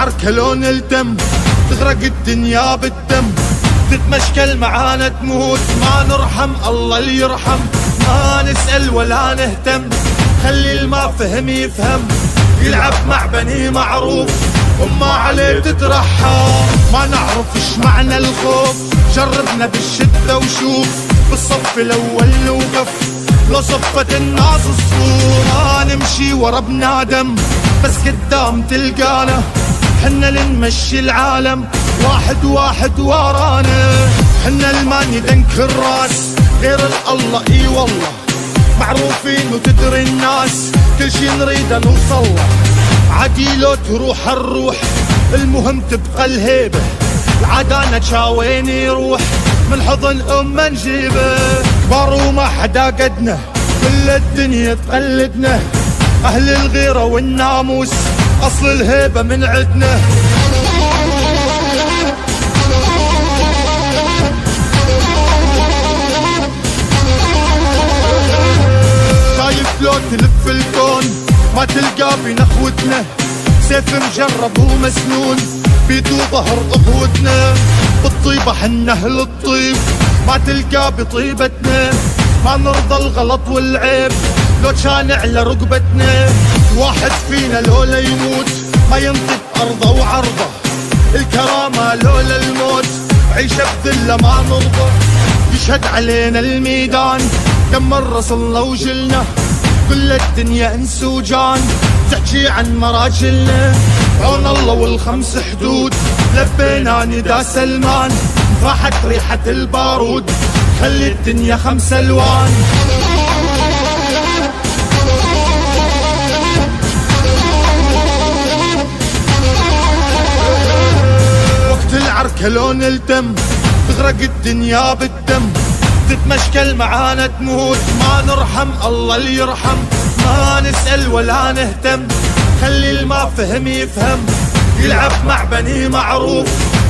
العركة لو نلتم تغرق الدنيا بالدم، تتمشكل معانا تموت ما نرحم الله اللي يرحم، ما نسأل ولا نهتم، خلي الما فهم يفهم، يلعب مع بني معروف وما عليه تترحم. ما نعرف ايش معنى الخوف، جربنا بالشدة وشوف، بالصف الاول نوقف لو صفت الناس الصور، ما نمشي ورا بنادم بس قدام تلقانا، حنا لنمشي العالم واحد واحد ورانا، حنا الماني دنك الراس غير الله اي والله، معروفين وتدري الناس كل شي نريده نوصل له، عادي لو تروح الروح المهم تبقى الهيبة، العدانة شاوين يروح من حضن أمه نجيبه، كبار وما حدا قدنا كل الدنيا تقلدنا، أهل الغيرة والناموس أصل الهيبة من عدنا. شايف لو تلف الكون ما تلقى بنخوتنا، سيف مجرب ومسنون بيدو ظهر أخوتنا، بالطيبة حنا أهل الطيب ما تلقى بطيبتنا، ما نرضى الغلط والعيب لو كان على رقبتنا، واحد فينا لولا يموت ما ينطق أرضه وعرضه، الكرامة لولا الموت عيشة بذلة ما نرضى، يشهد علينا الميدان كم مرة صلنا وجلنا، كل الدنيا انس وجان تحكي عن مراجلنا، عون الله والخمس حدود لبينا نداء سلمان، فاحت ريحة البارود خلي الدنيا خمس الوان. وقت العركة لو نلتم تغرق الدنيا بالدم، تتمشكل معانا تموت ما نرحم الله اللي يرحم، ما نسأل ولا نهتم، خلي الما فهم يفهم، يلعب مع بني معروف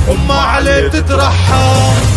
وما عليه تترحم.